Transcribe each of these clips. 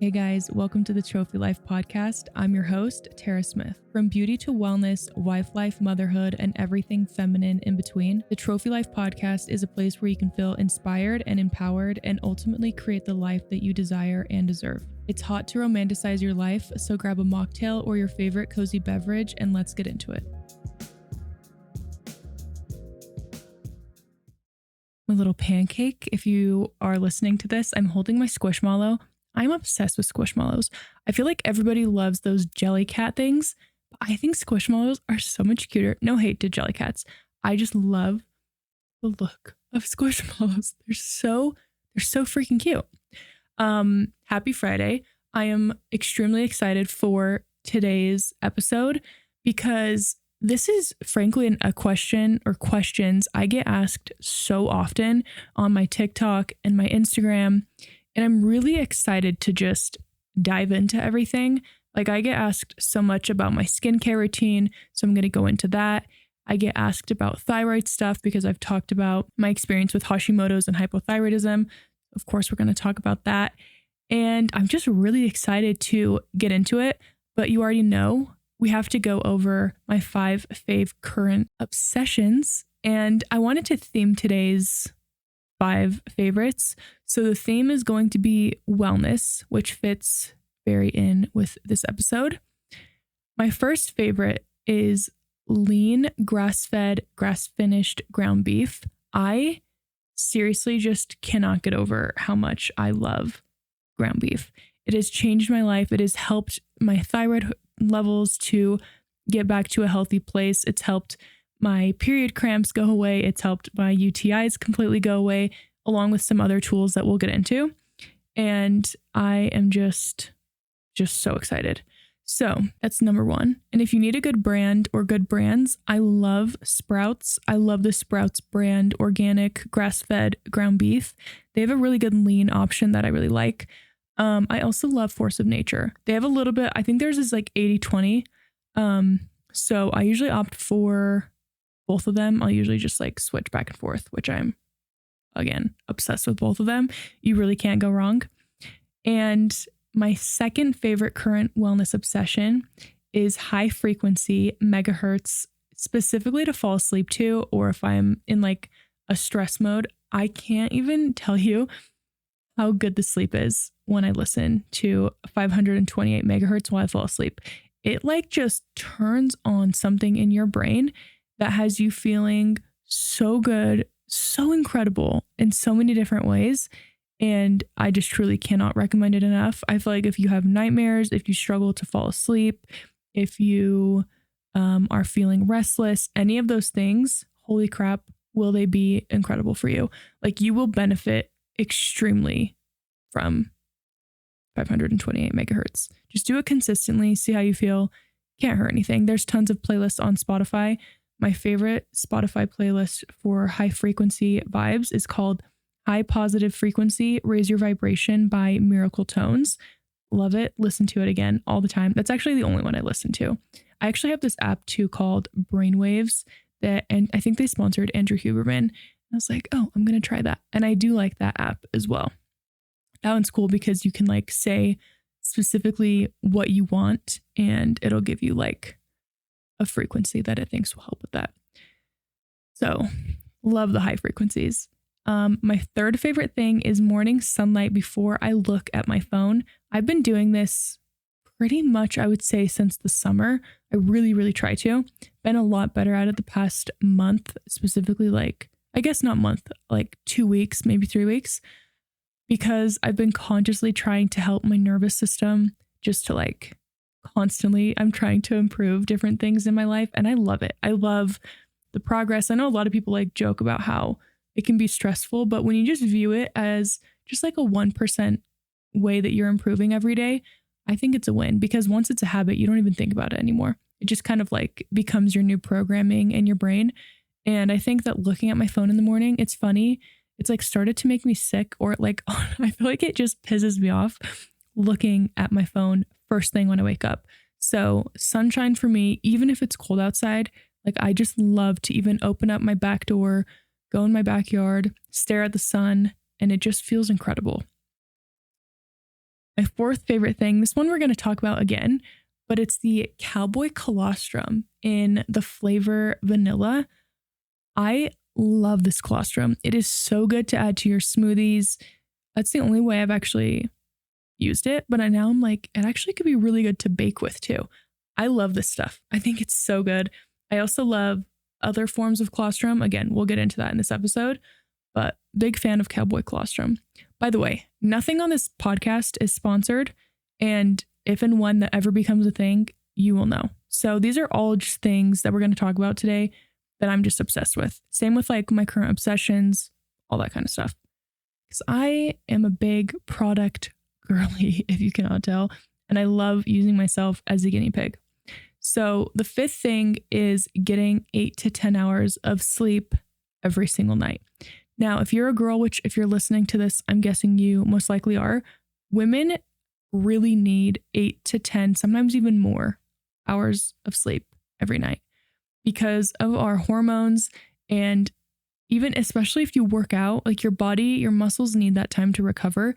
Hey guys, welcome to the Trophy Life podcast. I'm your host, Tara Smith. From beauty to wellness, wife life, motherhood, and everything feminine in between, the Trophy Life podcast is a place where you can feel inspired and empowered and ultimately create the life that you desire and deserve. It's hot to romanticize your life, so grab a mocktail or your favorite cozy beverage and let's get into it. My little pancake, if you are listening to this, I'm holding my Squishmallow. I'm obsessed with Squishmallows. I feel like everybody loves those jelly cat things, but I think Squishmallows are so much cuter. No hate to jelly cats. I just love the look of Squishmallows. They're so freaking cute. Happy Friday. I am extremely excited for today's episode because this is frankly a question or questions I get asked so often on my TikTok and my Instagram. And I'm really excited to just dive into everything. Like I get asked so much about my skincare routine, so I'm going to go into that. I get asked about thyroid stuff because I've talked about my experience with Hashimoto's and hypothyroidism. Of course, we're going to talk about that. And I'm just really excited to get into it. But you already know we have to go over my 5 fave current obsessions. And I wanted to theme today's 5 favorites. So the theme is going to be wellness, which fits very in with this episode. My first favorite is lean, grass-fed, grass-finished ground beef. I seriously just cannot get over how much I love ground beef. It has changed my life. It has helped my thyroid levels to get back to a healthy place. It's helped my period cramps go away. It's helped my UTIs completely go away, along with some other tools that we'll get into. And I am just so excited. So that's number 1. And if you need a good brand or good brands, I love Sprouts. I love the Sprouts brand organic grass-fed ground beef. They have a really good lean option that I really like. I also love Force of Nature. They have a little bit, I think theirs is like 80-20. So I usually opt for both of them. I'll usually just like switch back and forth, which I'm, again, obsessed with both of them. You really can't go wrong. And my second favorite current wellness obsession is high frequency megahertz, specifically to fall asleep to, or if I'm in like a stress mode. I can't even tell you how good the sleep is when I listen to 528 megahertz while I fall asleep. It like just turns on something in your brain that has you feeling so good, so incredible in so many different ways. And I just truly cannot recommend it enough. I feel like if you have nightmares, if you struggle to fall asleep, if you are feeling restless, any of those things, holy crap, will they be incredible for you. Like you will benefit extremely from 528 megahertz. Just do it consistently, see how you feel. Can't hurt anything. There's tons of playlists on Spotify. My favorite Spotify playlist for high frequency vibes is called High Positive Frequency, Raise Your Vibration by Miracle Tones. Love it. Listen to it again all the time. That's actually the only one I listen to. I actually have this app too called Brainwaves and I think they sponsored Andrew Huberman. I was like, oh, I'm going to try that. And I do like that app as well. That one's cool because you can like say specifically what you want and it'll give you like a frequency that it thinks will help with that. So love the high frequencies. My third favorite thing is morning sunlight before I look at my phone. I've been doing this pretty much, I would say, since the summer. I really try to. Been a lot better at it the past month, specifically like, I guess not month, like 2 weeks, maybe 3 weeks, because I've been consciously trying to help my nervous system just to like constantly, I'm trying to improve different things in my life and I love it. I love the progress. I know a lot of people like joke about how it can be stressful, but when you just view it as just like a 1% way that you're improving every day, I think it's a win because once it's a habit, you don't even think about it anymore. It just kind of like becomes your new programming in your brain. And I think that looking at my phone in the morning, it's funny. It's like started to make me sick or like, I feel like it just pisses me off looking at my phone first thing when I wake up. So sunshine for me, even if it's cold outside, like I just love to even open up my back door, go in my backyard, stare at the sun, and it just feels incredible. My fourth favorite thing, this one we're going to talk about again, but it's the Cowboy Colostrum in the flavor vanilla. I love this colostrum. It is so good to add to your smoothies. That's the only way I've actually used it, but now I'm like, it actually could be really good to bake with too. I love this stuff. I think it's so good. I also love other forms of colostrum. Again, we'll get into that in this episode, but big fan of Cowboy Colostrum. By the way, nothing on this podcast is sponsored, and if and when that ever becomes a thing, you will know. So these are all just things that we're going to talk about today that I'm just obsessed with. Same with like my current obsessions, all that kind of stuff. Because I am a big product girly, if you cannot tell, and I love using myself as a guinea pig. So the fifth thing is getting 8 to 10 hours of sleep every single night. Now, if you're a girl, which if you're listening to this, I'm guessing you most likely are, women really need 8 to 10, sometimes even more hours of sleep every night because of our hormones. And even especially if you work out, like your body, your muscles need that time to recover.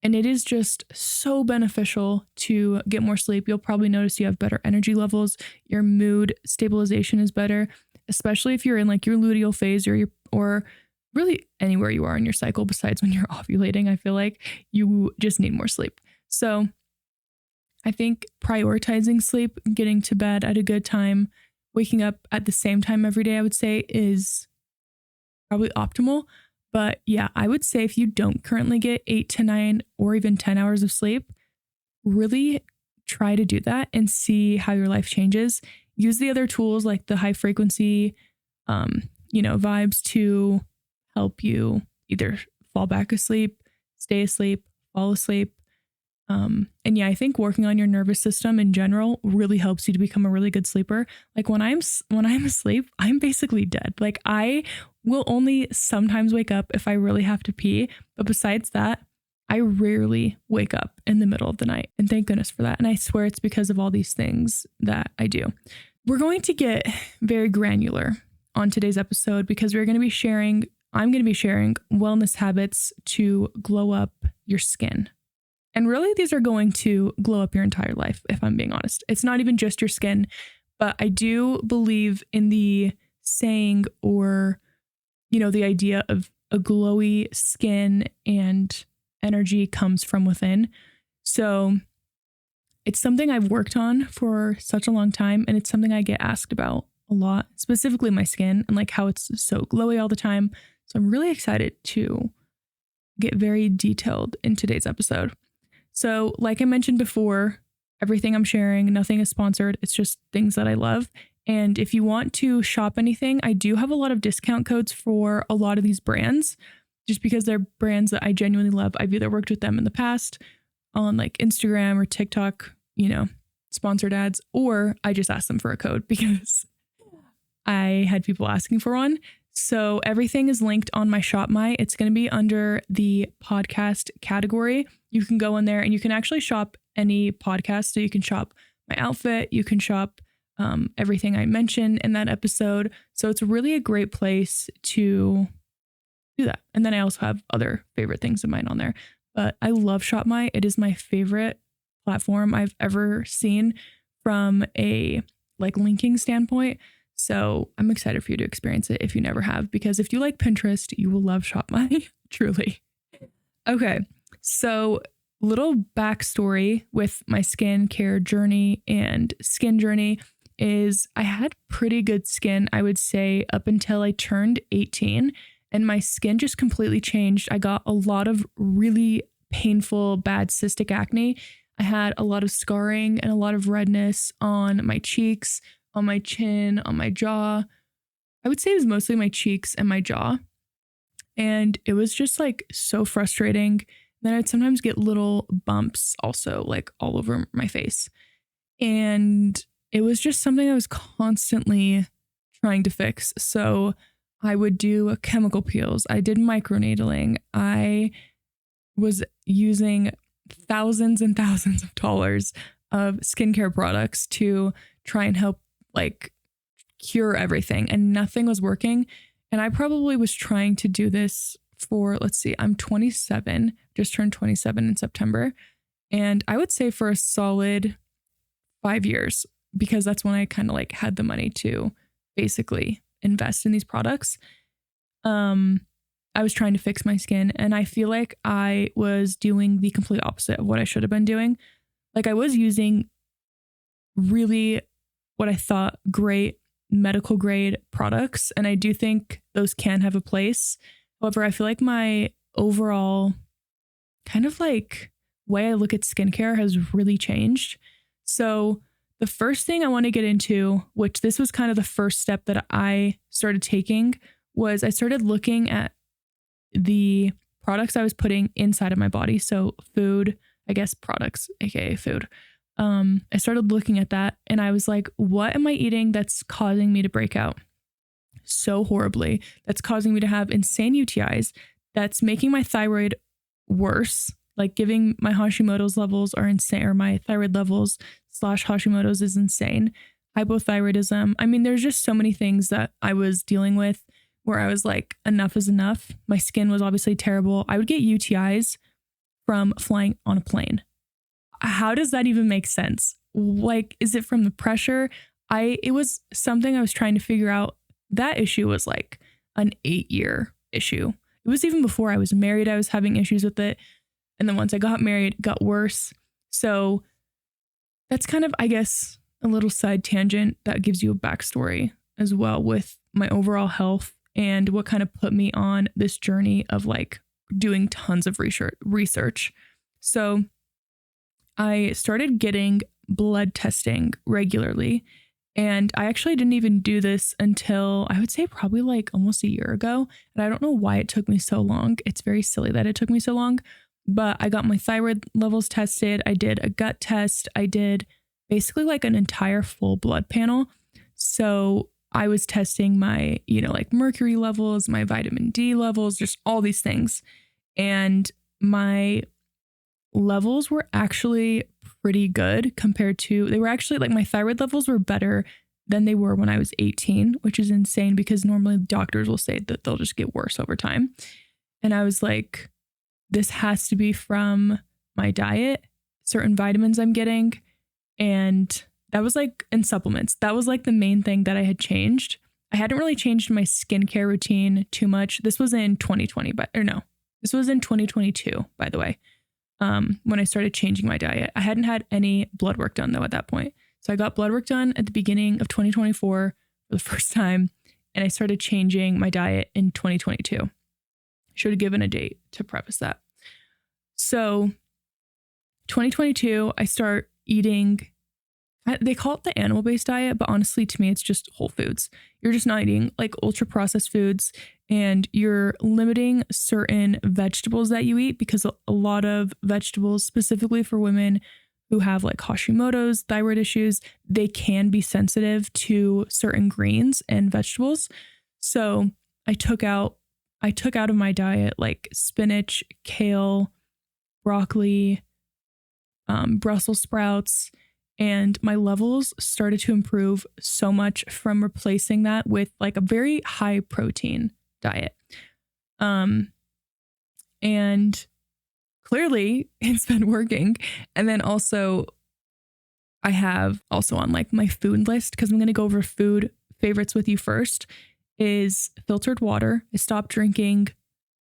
And it is just so beneficial to get more sleep. You'll probably notice you have better energy levels. Your mood stabilization is better, especially if you're in like your luteal phase or really anywhere you are in your cycle besides when you're ovulating. I feel like you just need more sleep. So I think prioritizing sleep, getting to bed at a good time, waking up at the same time every day, I would say is probably optimal. But yeah, I would say if you don't currently get 8 to 9 or even 10 hours of sleep, really try to do that and see how your life changes. Use the other tools like the high frequency, vibes to help you either fall back asleep, stay asleep, fall asleep. And yeah, I think working on your nervous system in general really helps you to become a really good sleeper. Like when I'm asleep, I'm basically dead. Like I will only sometimes wake up if I really have to pee. But besides that, I rarely wake up in the middle of the night. And thank goodness for that. And I swear it's because of all these things that I do. We're going to get very granular on today's episode because I'm going to be sharing wellness habits to glow up your skin. And really, these are going to glow up your entire life, if I'm being honest. It's not even just your skin, but I do believe in the saying or, the idea of a glowy skin and energy comes from within. So it's something I've worked on for such a long time, and it's something I get asked about a lot, specifically my skin and like how it's so glowy all the time. So I'm really excited to get very detailed in today's episode. So like I mentioned before, everything I'm sharing, nothing is sponsored. It's just things that I love. And if you want to shop anything, I do have a lot of discount codes for a lot of these brands, just because they're brands that I genuinely love. I've either worked with them in the past on like Instagram or TikTok, sponsored ads, or I just asked them for a code because I had people asking for one. So everything is linked on my Shop My. It's going to be under the podcast category. You can go in there and you can actually shop any podcast. So you can shop my outfit. You can shop everything I mentioned in that episode. So it's really a great place to do that. And then I also have other favorite things of mine on there. But I love Shop My. It is my favorite platform I've ever seen from a linking standpoint. So I'm excited for you to experience it if you never have, because if you like Pinterest, you will love Shop My, truly. Okay, so little backstory with my skincare journey and skin journey is I had pretty good skin, I would say, up until I turned 18, and my skin just completely changed. I got a lot of really painful, bad cystic acne. I had a lot of scarring and a lot of redness on my cheeks, on my chin, on my jaw. I would say it was mostly my cheeks and my jaw. And it was just like so frustrating. Then I'd sometimes get little bumps also like all over my face. And it was just something I was constantly trying to fix. So I would do chemical peels. I did microneedling. I was using thousands and thousands of dollars of skincare products to try and help cure everything, and nothing was working. And I probably was trying to do this for, I'm 27, just turned 27 in September. And I would say for a solid 5 years, because that's when I kind of like had the money to basically invest in these products. I was trying to fix my skin, and I feel like I was doing the complete opposite of what I should have been doing. Like I was using really what I thought great medical grade products, and I do think those can have a place. However, I feel like my overall kind of like way I look at skincare has really changed. So the first thing I want to get into, which this was kind of the first step that I started taking, was I started looking at the products I was putting inside of my body. So food, I guess products, aka food. I started looking at that and I was like, what am I eating that's causing me to break out so horribly? That's causing me to have insane UTIs. That's making my thyroid worse. Like giving my Hashimoto's levels are insane, or my thyroid levels / Hashimoto's is insane. Hypothyroidism. I mean, there's just so many things that I was dealing with where I was like, enough is enough. My skin was obviously terrible. I would get UTIs from flying on a plane. How does that even make sense? Like, is it from the pressure? It was something I was trying to figure out. That issue was like an 8-year issue. It was even before I was married, I was having issues with it. And then once I got married, it got worse. So that's kind of, I guess, a little side tangent that gives you a backstory as well with my overall health and what kind of put me on this journey of like doing tons of research. So I started getting blood testing regularly. And I actually didn't even do this until I would say probably like almost a year ago. And I don't know why it took me so long. It's very silly that it took me so long. But I got my thyroid levels tested. I did a gut test. I did basically like an entire full blood panel. So I was testing my, like mercury levels, my vitamin D levels, just all these things. And my levels were actually pretty good they were actually like my thyroid levels were better than they were when I was 18, which is insane because normally doctors will say that they'll just get worse over time. And I was like, this has to be from my diet, certain vitamins I'm getting. And that was like in supplements. That was like the main thing that I had changed. I hadn't really changed my skincare routine too much. This was in 2020, this was in 2022, by the way. When I started changing my diet. I hadn't had any blood work done though at that point. So I got blood work done at the beginning of 2024 for the first time. And I started changing my diet in 2022. Should have given a date to preface that. So 2022, I start eating, they call it the animal-based diet, but honestly to me, it's just whole foods. You're just not eating like ultra processed foods, and you're limiting certain vegetables that you eat because a lot of vegetables, specifically for women who have like Hashimoto's, thyroid issues, they can be sensitive to certain greens and vegetables. So I took out of my diet like spinach, kale, broccoli, Brussels sprouts, and my levels started to improve so much from replacing that with like a very high protein diet. And clearly it's been working. And then also I have also on like my food list, because I'm going to go over food favorites with you first, is filtered water. I stopped drinking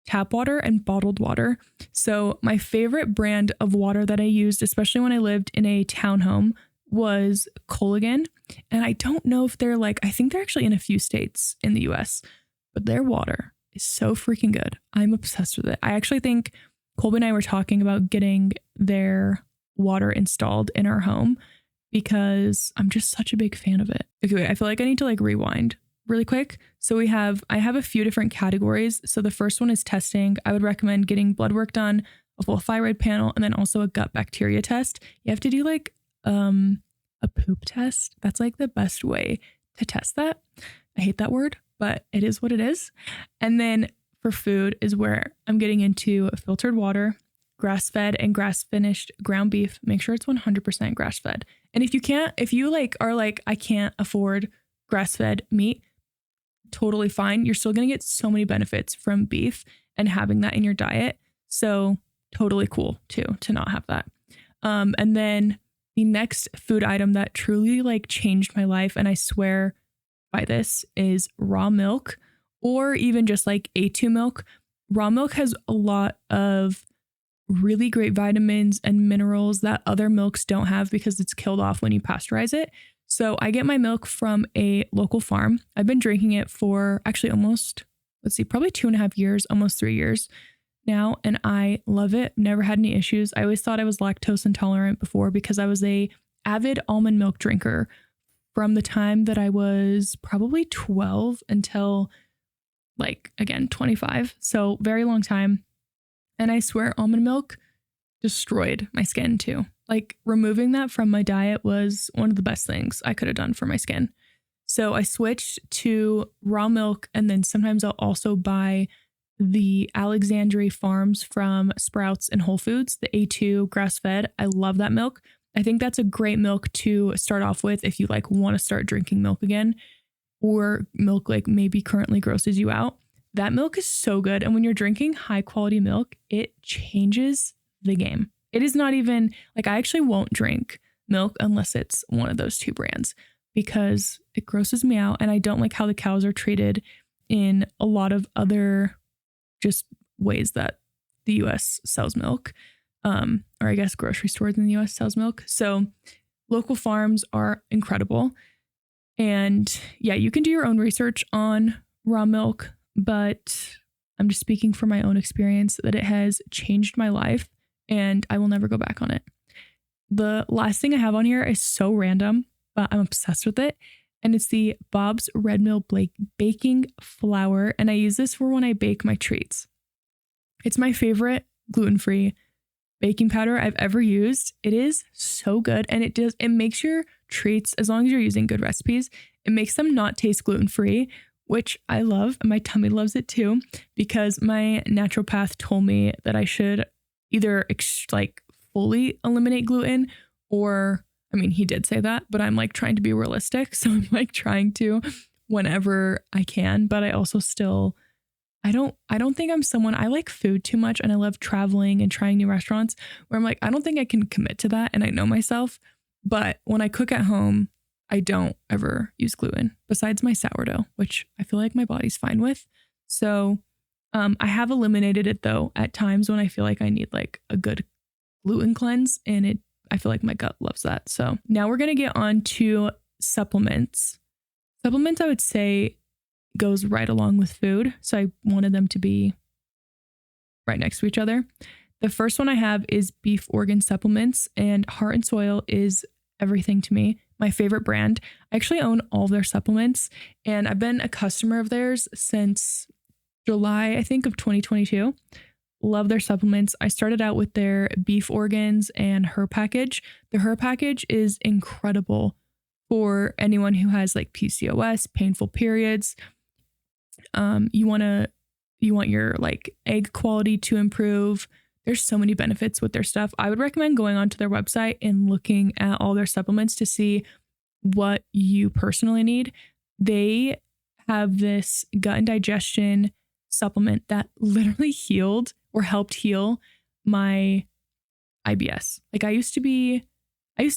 tap water and bottled water. So my favorite brand of water that I used, especially when I lived in a townhome, was Culligan. And I don't know if they're like, I think they're actually in a few states in the US, but their water is so freaking good. I'm obsessed with it. I actually think Colby and I were talking about getting their water installed in our home because I'm just such a big fan of it. Okay, wait, I feel like I need to like rewind really quick. So I have a few different categories. So the first one is testing. I would recommend getting blood work done, a full thyroid panel, and then also a gut bacteria test. You have to do like a poop test. That's like the best way to test that. I hate that word, but it is what it is. And then for food is where I'm getting into filtered water, grass-fed and grass-finished ground beef. Make sure it's 100% grass-fed. And if you like are like, I can't afford grass-fed meat, totally fine. You're still going to get so many benefits from beef and having that in your diet. So totally cool too, to not have that. And then the next food item that truly like changed my life, and I swear by this, is raw milk, or even just like A2 milk. Raw milk has a lot of really great vitamins and minerals that other milks don't have because it's killed off when you pasteurize it. So I get my milk from a local farm. I've been drinking it for actually almost, probably 2.5 years, almost 3 years now. And I love it. Never had any issues. I always thought I was lactose intolerant before because I was a avid almond milk drinker from the time that I was probably 12 until like, again, 25. So very long time. And I swear almond milk destroyed my skin too. Like removing that from my diet was one of the best things I could have done for my skin. So I switched to raw milk, and then sometimes I'll also buy the Alexandria Farms from Sprouts and Whole Foods, the A2 grass fed. I love that milk. I think that's a great milk to start off with if you like want to start drinking milk again, or milk like maybe currently grosses you out. That milk is so good. And when you're drinking high quality milk, it changes the game. It is not even like, I actually won't drink milk unless it's one of those two brands because it grosses me out. And I don't like how the cows are treated in a lot of other just ways that the US sells milk. Or I guess grocery stores in the US sells milk. So local farms are incredible. And yeah, you can do your own research on raw milk, but I'm just speaking from my own experience that it has changed my life and I will never go back on it. The last thing I have on here is so random, but I'm obsessed with it. And it's the Bob's Red Mill baking flour. And I use this for when I bake my treats. It's my favorite gluten-free baking powder I've ever used. It is so good. And it makes your treats, as long as you're using good recipes, it makes them not taste gluten-free, which I love. And my tummy loves it too, because my naturopath told me that I should either fully eliminate gluten, or, I mean, he did say that, but I'm like trying to be realistic. So I'm like trying to whenever I can, but I also still, I don't think I'm someone, I like food too much and I love traveling and trying new restaurants where I'm like, I don't think I can commit to that. And I know myself, but when I cook at home, I don't ever use gluten besides my sourdough, which I feel like my body's fine with. So I have eliminated it though at times when I feel like I need like a good gluten cleanse, and I feel like my gut loves that. So now we're going to get on to supplements. Supplements, I would say, goes right along with food. So I wanted them to be right next to each other. The first one I have is beef organ supplements, and Heart and Soil is everything to me. My favorite brand. I actually own all of their supplements, and I've been a customer of theirs since July, I think, of 2022. Love their supplements. I started out with their beef organs and her package. The her package is incredible for anyone who has like PCOS, painful periods. You want your like egg quality to improve. There's so many benefits with their stuff. I would recommend going onto their website and looking at all their supplements to see what you personally need. They have this gut and digestion supplement that literally healed or helped heal my IBS. Like I used to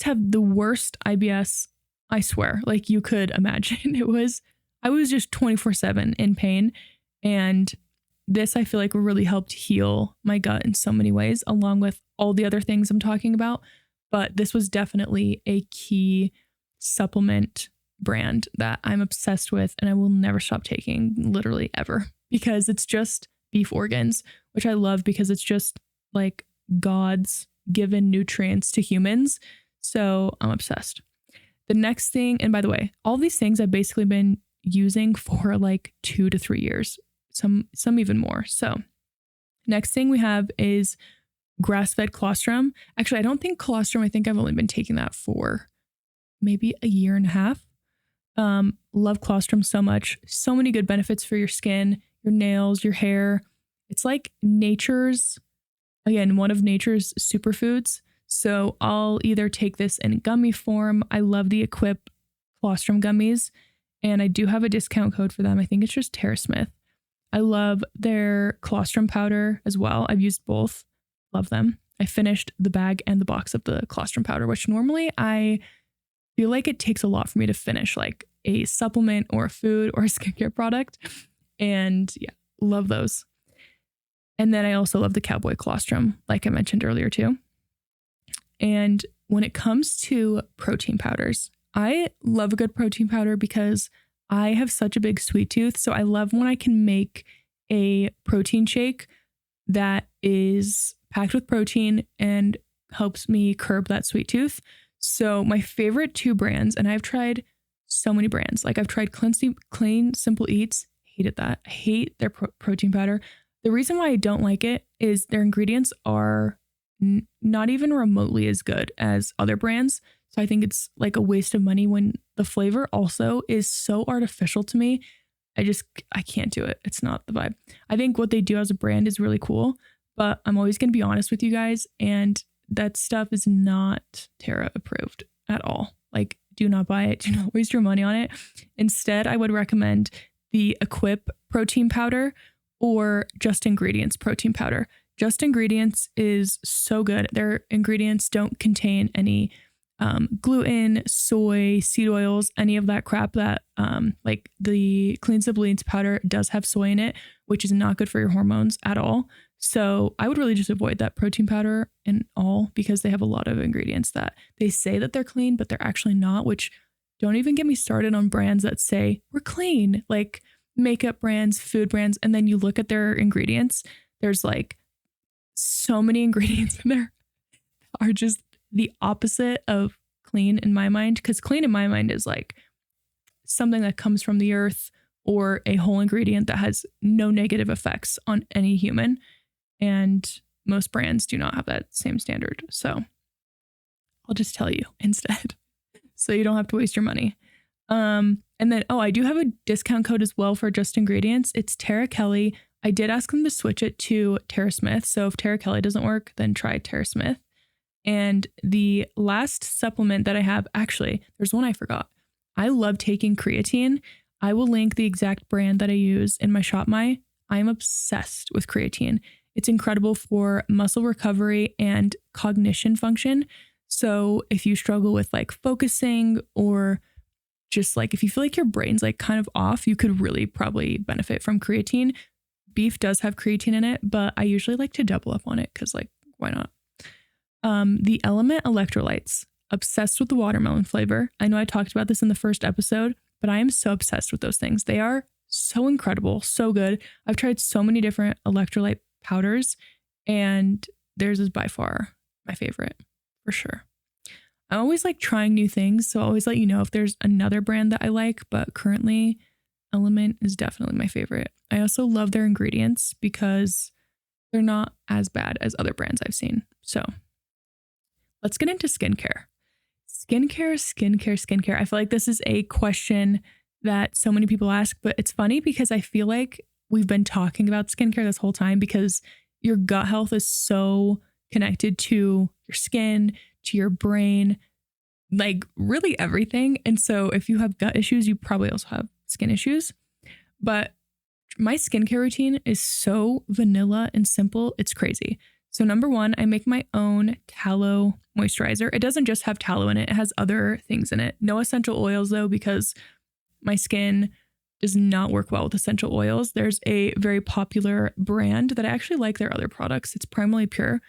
have the worst IBS, I swear, like you could imagine. I was just 24/7 in pain. And this, I feel like, really helped heal my gut in so many ways, along with all the other things I'm talking about. But this was definitely a key supplement brand that I'm obsessed with, and I will never stop taking, literally ever, because it's just beef organs, which I love because it's just like God's given nutrients to humans. So I'm obsessed. The next thing, and by the way, all these things I've basically been using for like 2 to 3 years, some even more. So next thing we have is grass-fed colostrum. Actually, I don't think colostrum, I think I've only been taking that for maybe a year and a half. Love colostrum so much. So many good benefits for your skin, your nails, your hair. It's like one of nature's superfoods. So I'll either take this in gummy form. I love the Equip colostrum gummies, and I do have a discount code for them. I think it's just Tara Smith. I love their colostrum powder as well. I've used both. Love them. I finished the bag and the box of the colostrum powder, which normally I feel like it takes a lot for me to finish like a supplement or a food or a skincare product. And yeah, love those. And then I also love the cowboy colostrum, like I mentioned earlier too. And when it comes to protein powders, I love a good protein powder because I have such a big sweet tooth. So I love when I can make a protein shake that is packed with protein and helps me curb that sweet tooth. So my favorite two brands, and I've tried so many brands. Like I've tried Clean Simple Eats, hated that. I hate their protein powder. The reason why I don't like it is their ingredients are not even remotely as good as other brands. So I think it's like a waste of money when the flavor also is so artificial to me. I can't do it. It's not the vibe. I think what they do as a brand is really cool, but I'm always going to be honest with you guys. And that stuff is not Terra approved at all. Like, do not buy it. Do not waste your money on it. Instead, I would recommend the Equip protein powder or Just Ingredients protein powder. Just Ingredients is so good. Their ingredients don't contain any gluten, soy, seed oils, any of that crap that like the Clean Simple Eats powder does have soy in it, which is not good for your hormones at all. So I would really just avoid that protein powder and all because they have a lot of ingredients that they say that they're clean, but they're actually not, which don't even get me started on brands that say we're clean, like makeup brands, food brands. And then you look at their ingredients, there's like so many ingredients in there are just the opposite of clean in my mind. Because clean in my mind is like something that comes from the earth or a whole ingredient that has no negative effects on any human. And most brands do not have that same standard. So I'll just tell you instead, so you don't have to waste your money. And then, I do have a discount code as well for Just Ingredients. It's Tara Kelly. I did ask them to switch it to Tara Smith. So if Tara Kelly doesn't work, then try Tara Smith. And the last supplement that I have, actually, there's one I forgot. I love taking creatine. I will link the exact brand that I use in my ShopMy. I'm obsessed with creatine. It's incredible for muscle recovery and cognition function. So if you struggle with like focusing or just like if you feel like your brain's like kind of off, you could really probably benefit from creatine. Beef does have creatine in it, but I usually like to double up on it because like, why not? The Element electrolytes, obsessed with the watermelon flavor. I know I talked about this in the first episode, but I am so obsessed with those things. They are so incredible, so good. I've tried so many different electrolyte powders and theirs is by far my favorite for sure. I always like trying new things, so I always let you know if there's another brand that I like, but currently Element is definitely my favorite. I also love their ingredients because they're not as bad as other brands I've seen. So let's get into skincare. Skincare. I feel like this is a question that so many people ask, but it's funny because I feel like we've been talking about skincare this whole time because your gut health is so connected to your skin, to your brain, like really everything. And so if you have gut issues, you probably also have skin issues. But my skincare routine is so vanilla and simple. It's crazy. So number one, I make my own tallow moisturizer. It doesn't just have tallow in it. It has other things in it. No essential oils though, because my skin does not work well with essential oils. There's a very popular brand that I actually like their other products. It's Primarily Pure,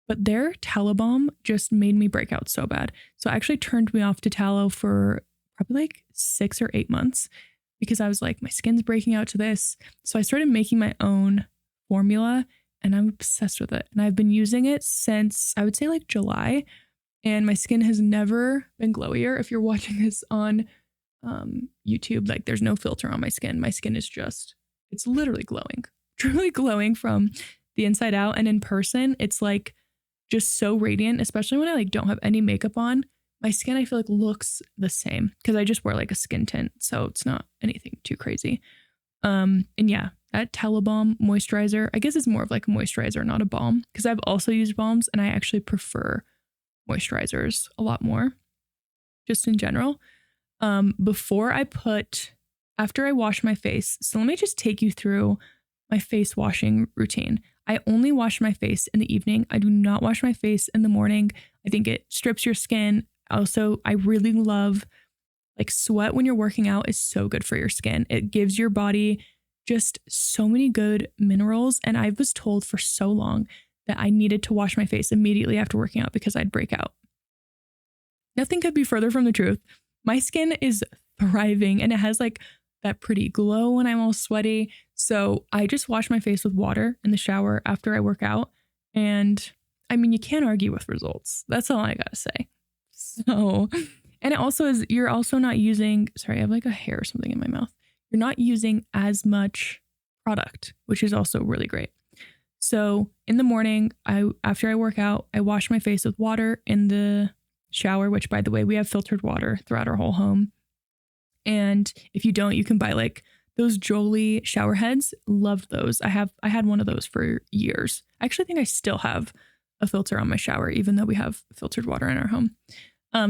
but their tallow balm just made me break out so bad. So it actually turned me off to tallow for probably like 6 or 8 months because I was like, my skin's breaking out to this. So I started making my own formula and I'm obsessed with it. And I've been using it since I would say like July, and my skin has never been glowier. If you're watching this on YouTube, like there's no filter on my skin. My skin is just, it's literally glowing, truly glowing from the inside out. And in person, it's like just so radiant, especially when I like don't have any makeup on. My skin, I feel like looks the same because I just wear like a skin tint. So it's not anything too crazy. And yeah, that tallow balm moisturizer, I guess it's more of like a moisturizer, not a balm, because I've also used balms and I actually prefer moisturizers a lot more just in general. After I wash my face, so let me just take you through my face washing routine. I only wash my face in the evening. I do not wash my face in the morning. I think it strips your skin. Also, I really love like sweat when you're working out is so good for your skin. It gives your body just so many good minerals. And I was told for so long that I needed to wash my face immediately after working out because I'd break out. Nothing could be further from the truth. My skin is thriving and it has like that pretty glow when I'm all sweaty. So I just wash my face with water in the shower after I work out. And I mean, you can't argue with results. That's all I gotta say. So, and it also is, you're also not using, sorry, I have like a hair or something in my mouth. You're not using as much product, which is also really great. So in the morning, after I work out, I wash my face with water in the shower, which by the way, we have filtered water throughout our whole home. And if you don't, you can buy like those Jolie shower heads. Loved those. I had one of those for years. I actually think I still have a filter on my shower, even though we have filtered water in our home.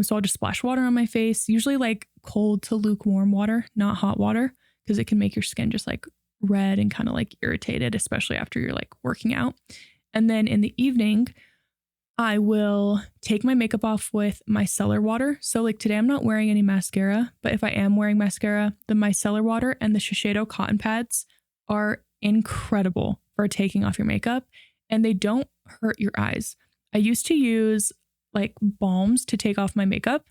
So I'll just splash water on my face, usually like cold to lukewarm water, not hot water, because it can make your skin just like red and kind of like irritated, especially after you're like working out. And then in the evening, I will take my makeup off with micellar water. So like today I'm not wearing any mascara, but if I am wearing mascara, the micellar water and the Shiseido cotton pads are incredible for taking off your makeup and they don't hurt your eyes. I used to use like balms to take off my makeup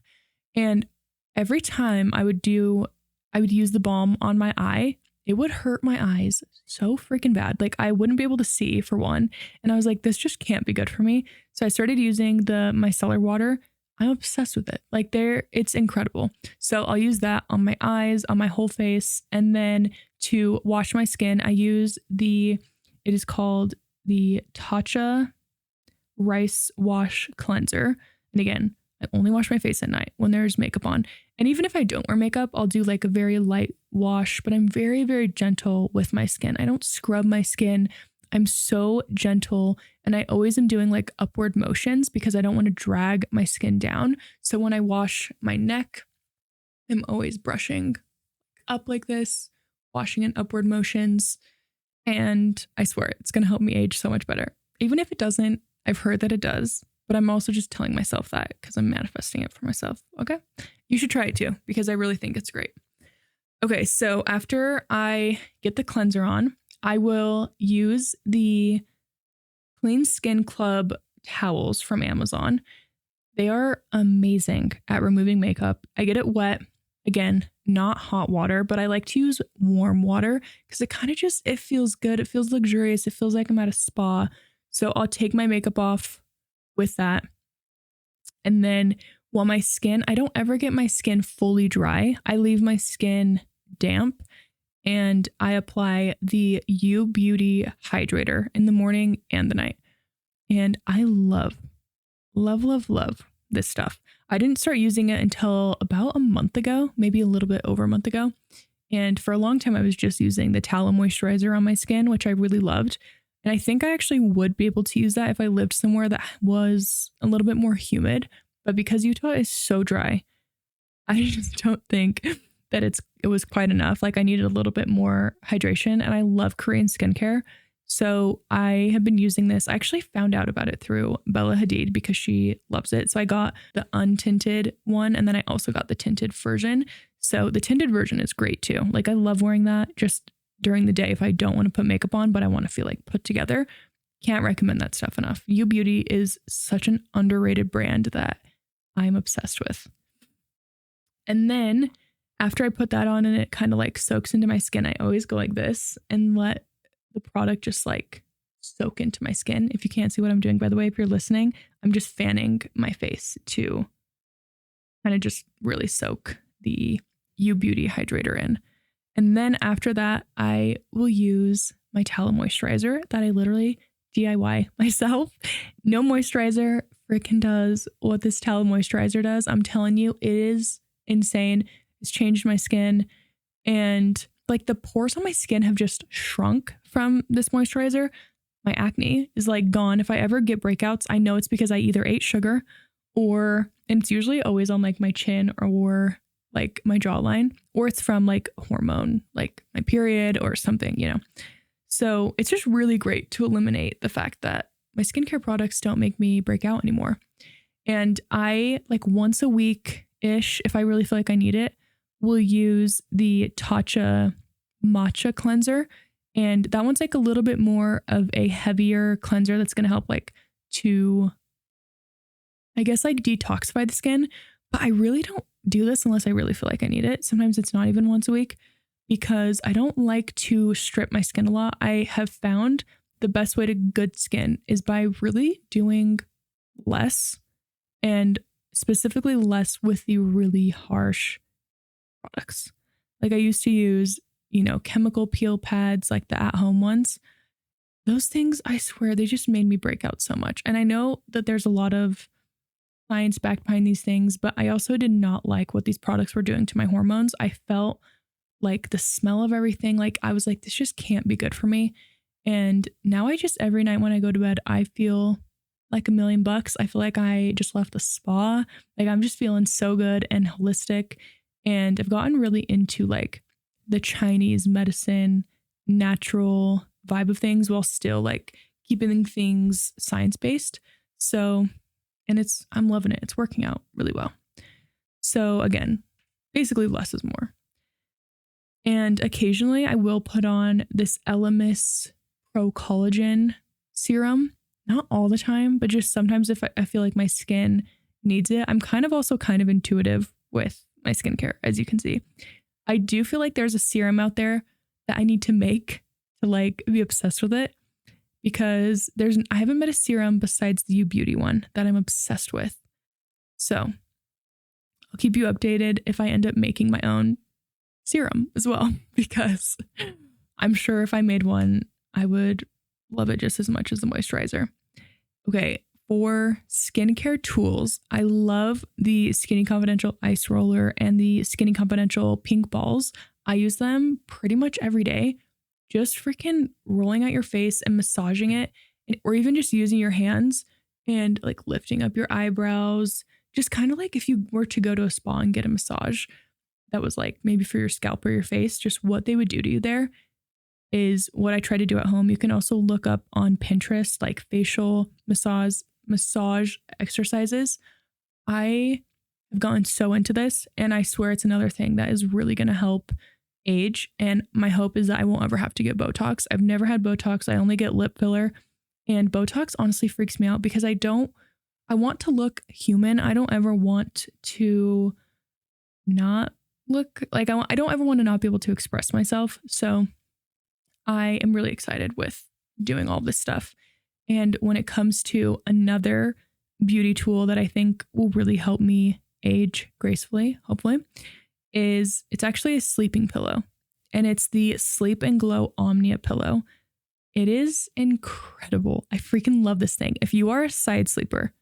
and every time I would use the balm on my eye, it would hurt my eyes so freaking bad. Like I wouldn't be able to see for one. And I was like, this just can't be good for me. So I started using the micellar water. I'm obsessed with it. Like it's incredible. So I'll use that on my eyes, on my whole face. And then to wash my skin, I use it is called the Tatcha Rice Wash Cleanser. And again, I only wash my face at night when there's makeup on. And even if I don't wear makeup, I'll do like a very light wash, but I'm very, very gentle with my skin. I don't scrub my skin. I'm so gentle and I always am doing like upward motions because I don't want to drag my skin down. So when I wash my neck, I'm always brushing up like this, washing in upward motions. And I swear it's going to help me age so much better. Even if it doesn't, I've heard that it does. But I'm also just telling myself that because I'm manifesting it for myself. Okay. You should try it too, because I really think it's great. Okay. So after I get the cleanser on, I will use the Clean Skin Club towels from Amazon. They are amazing at removing makeup. I get it wet. Again, not hot water, but I like to use warm water because it feels good. It feels luxurious. It feels like I'm at a spa. So I'll take my makeup off with that. And then while I don't ever get my skin fully dry. I leave my skin damp and I apply the U Beauty Hydrator in the morning and the night. And I love this stuff. I didn't start using it until about a month ago, maybe a little bit over a month ago. And for a long time, I was just using the tallow moisturizer on my skin, which I really loved. And I think I actually would be able to use that if I lived somewhere that was a little bit more humid. But because Utah is so dry, I just don't think that it was quite enough. Like I needed a little bit more hydration and I love Korean skincare. So I have been using this. I actually found out about it through Bella Hadid because she loves it. So I got the untinted one and then I also got the tinted version. So the tinted version is great too. Like I love wearing that just during the day if I don't want to put makeup on, but I want to feel like put together. Can't recommend that stuff enough. U Beauty is such an underrated brand that I'm obsessed with. And then after I put that on and it kind of like soaks into my skin, I always go like this and let the product just like soak into my skin. If you can't see what I'm doing, by the way, if you're listening, I'm just fanning my face to kind of just really soak the U Beauty Hydrator in. And then after that, I will use my tallow moisturizer that I literally DIY myself. No moisturizer freaking does what this tallow moisturizer does. I'm telling you, it is insane. It's changed my skin. And like the pores on my skin have just shrunk from this moisturizer. My acne is like gone. If I ever get breakouts, I know it's because I either ate sugar and it's usually always on like my chin or like my jawline, or it's from like hormone, like my period or something, So it's just really great to eliminate the fact that my skincare products don't make me break out anymore. And I, like, once a week-ish, if I really feel like I need it, will use the Tatcha matcha cleanser. And that one's like a little bit more of a heavier cleanser that's going to help like to, I guess, like detoxify the skin. But I really don't do this unless I really feel like I need it. Sometimes it's not even once a week because I don't like to strip my skin a lot. I have found the best way to good skin is by really doing less, and specifically less with the really harsh products. Like I used to use, chemical peel pads, like the at-home ones. Those things, I swear, they just made me break out so much. And I know that there's a lot of science back behind these things, but I also did not like what these products were doing to my hormones. I felt like the smell of everything, like I was like, this just can't be good for me. And now I just, every night when I go to bed, I feel like $1,000,000. I feel like I just left the spa. Like I'm just feeling so good and holistic. And I've gotten really into like the Chinese medicine, natural vibe of things while still like keeping things science-based. So, and I'm loving it. It's working out really well. So again, basically less is more. And occasionally I will put on this Elemis Pro Collagen serum. Not all the time, but just sometimes if I feel like my skin needs it. I'm kind of intuitive with my skincare, as you can see. I do feel like there's a serum out there that I need to make to like be obsessed with it, because I haven't met a serum besides the U Beauty one that I'm obsessed with. So I'll keep you updated if I end up making my own serum as well, because I'm sure if I made one, I would love it just as much as the moisturizer. Okay, for skincare tools, I love the Skinny Confidential Ice Roller and the Skinny Confidential Pink Balls. I use them pretty much every day. Just freaking rolling out your face and massaging it, or even just using your hands and like lifting up your eyebrows. Just kind of like if you were to go to a spa and get a massage that was like maybe for your scalp or your face, just what they would do to you there is what I try to do at home. You can also look up on Pinterest like facial massage exercises. I have gotten so into this, and I swear it's another thing that is really going to help age. And my hope is that I won't ever have to get Botox. I've never had Botox. I only get lip filler, and Botox honestly freaks me out because I want to look human. I don't ever want to not look like I don't ever want to not be able to express myself. So I am really excited with doing all this stuff. And when it comes to another beauty tool that I think will really help me age gracefully, hopefully, it's actually a sleeping pillow. And it's the Sleep and Glow Omnia pillow. It is incredible. I freaking love this thing. If you are a side sleeper,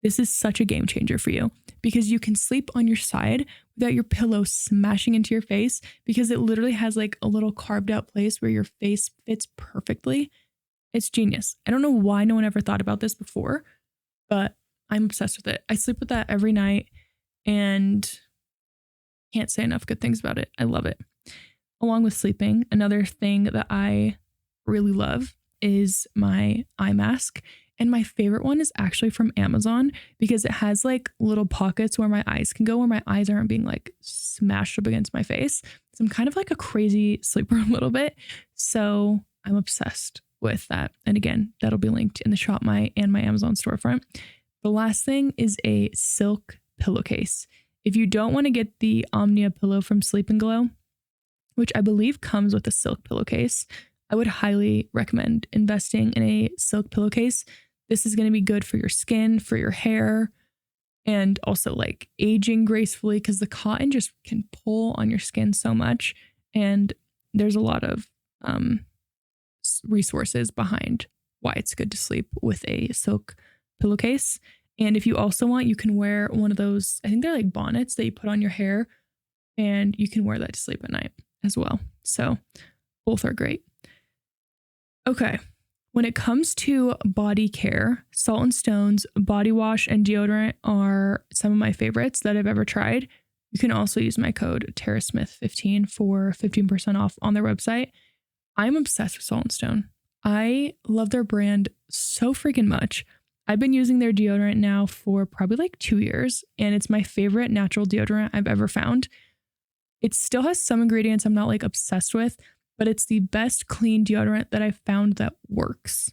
this is such a game changer for you, because you can sleep on your side without your pillow smashing into your face, because it literally has like a little carved out place where your face fits perfectly. It's genius. I don't know why no one ever thought about this before, but I'm obsessed with it. I sleep with that every night and can't say enough good things about it. I love it. Along with sleeping, another thing that I really love is my eye mask. And my favorite one is actually from Amazon, because it has like little pockets where my eyes can go, where my eyes aren't being like smashed up against my face. So I'm kind of like a crazy sleeper a little bit. So I'm obsessed with that. And again, that'll be linked in the Shop My and my Amazon storefront. The last thing is a silk pillowcase. If you don't want to get the Omnia pillow from Sleep and Glow, which I believe comes with a silk pillowcase, I would highly recommend investing in a silk pillowcase. This is going to be good for your skin, for your hair, and also like aging gracefully, because the cotton just can pull on your skin so much. And there's a lot of resources behind why it's good to sleep with a silk pillowcase. And if you also want, you can wear one of those, I think they're like bonnets that you put on your hair, and you can wear that to sleep at night as well. So both are great. Okay. When it comes to body care, Salt & Stone's body wash and deodorant are some of my favorites that I've ever tried. You can also use my code TaraSmith15 for 15% off on their website. I'm obsessed with Salt & Stone. I love their brand so freaking much. I've been using their deodorant now for probably like 2 years, and it's my favorite natural deodorant I've ever found. It still has some ingredients I'm not like obsessed with, but it's the best clean deodorant that I've found that works.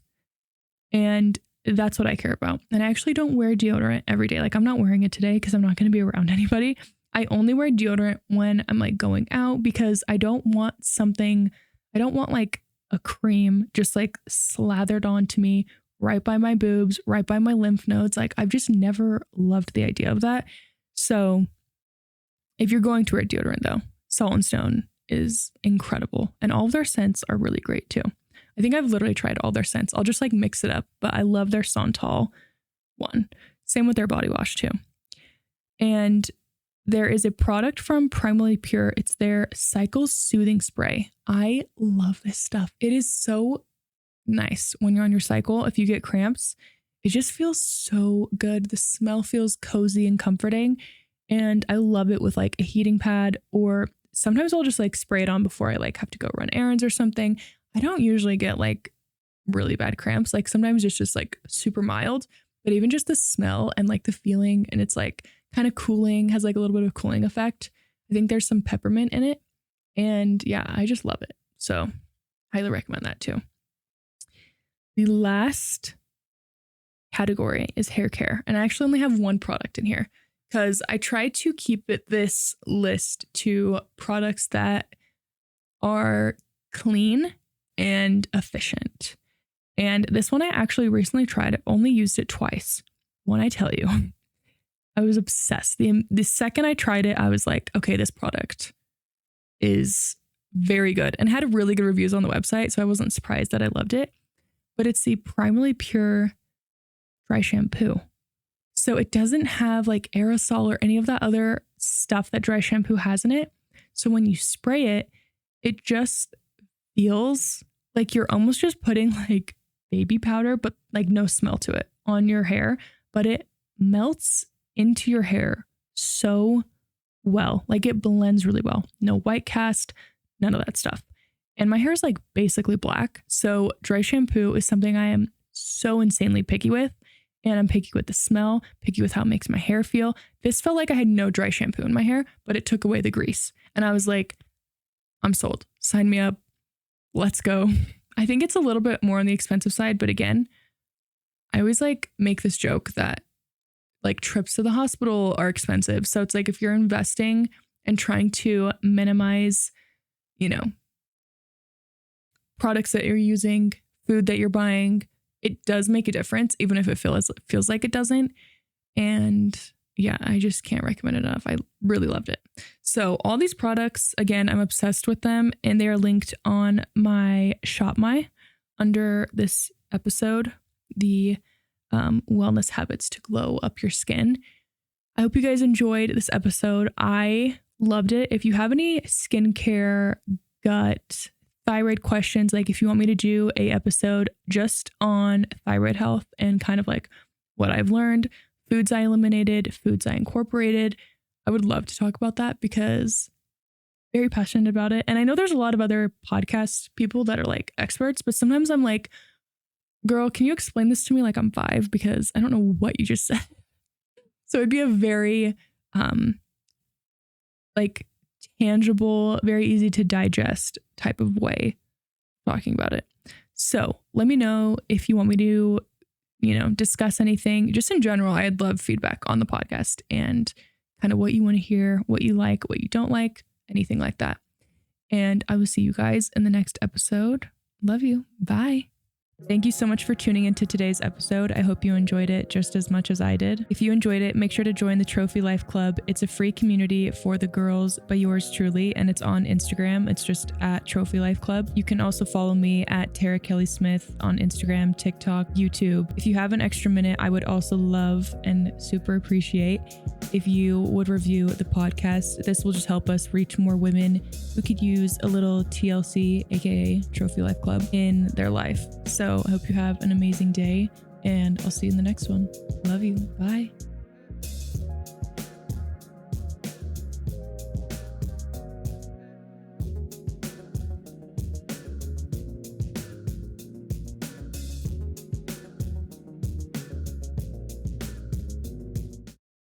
And that's what I care about. And I actually don't wear deodorant every day. Like I'm not wearing it today because I'm not going to be around anybody. I only wear deodorant when I'm like going out because I don't want like a cream just like slathered onto me right by my boobs, right by my lymph nodes. Like I've just never loved the idea of that. So if you're going to wear deodorant though, Salt and Stone is incredible. And all of their scents are really great too. I think I've literally tried all their scents. I'll just like mix it up, but I love their Santal one. Same with their body wash too. And there is a product from Primarily Pure. It's their Cycle Soothing Spray. I love this stuff. It is so nice when you're on your cycle. If you get cramps, it just feels so good. The smell feels cozy and comforting. And I love it with like a heating pad, or sometimes I'll just like spray it on before I like have to go run errands or something. I don't usually get like really bad cramps. Like sometimes it's just like super mild, but even just the smell and like the feeling, and it's like kind of cooling, has like a little bit of a cooling effect. I think there's some peppermint in it. And yeah, I just love it. So highly recommend that too. The last category is hair care. And I actually only have one product in here because I try to keep this list to products that are clean and efficient. And this one I actually recently tried. I've only used it twice. When I tell you, I was obsessed. The second I tried it, I was like, okay, this product is very good, and had really good reviews on the website. So I wasn't surprised that I loved it. But it's the Primarily Pure dry shampoo. So it doesn't have like aerosol or any of that other stuff that dry shampoo has in it. So when you spray it, it just feels like you're almost just putting like baby powder, but like no smell to it on your hair, but it melts into your hair so well. Like it blends really well. No white cast, none of that stuff. And my hair is like basically black. So dry shampoo is something I am so insanely picky with. And I'm picky with the smell, picky with how it makes my hair feel. This felt like I had no dry shampoo in my hair, but it took away the grease. And I was like, I'm sold. Sign me up. Let's go. I think it's a little bit more on the expensive side. But again, I always like make this joke that like trips to the hospital are expensive. So it's like if you're investing and trying to minimize, products that you're using, food that you're buying, it does make a difference, even if it feels like it doesn't. And yeah, I just can't recommend it enough. I really loved it. So all these products, again, I'm obsessed with them, and they are linked on my Shop My under this episode, the wellness habits to glow up your skin. I hope you guys enjoyed this episode. I loved it. If you have any skincare, gut, thyroid questions, like if you want me to do a episode just on thyroid health and kind of like what I've learned, foods I eliminated, foods I incorporated, I would love to talk about that because I'm very passionate about it. And I know there's a lot of other podcast people that are like experts, but sometimes I'm like, girl, can you explain this to me like I'm 5? Because I don't know what you just said. So it'd be a very like tangible, very easy to digest type of way talking about it. So let me know if you want me to, discuss anything. Just in general, I'd love feedback on the podcast and kind of what you want to hear, what you like, what you don't like, anything like that. And I will see you guys in the next episode. Love you. Bye. Thank you so much for tuning into today's episode. I hope you enjoyed it just as much as I did. If you enjoyed it, make sure to join the Trophy Life Club. It's a free community for the girls by yours truly, and it's on Instagram. It's just at Trophy Life Club. You can also follow me at Tara Kelly Smith on Instagram, TikTok, YouTube. If you have an extra minute, I would also love and super appreciate if you would review the podcast. This will just help us reach more women who could use a little TLC, aka Trophy Life Club, in their life. So I hope you have an amazing day, and I'll see you in the next one. Love you. Bye.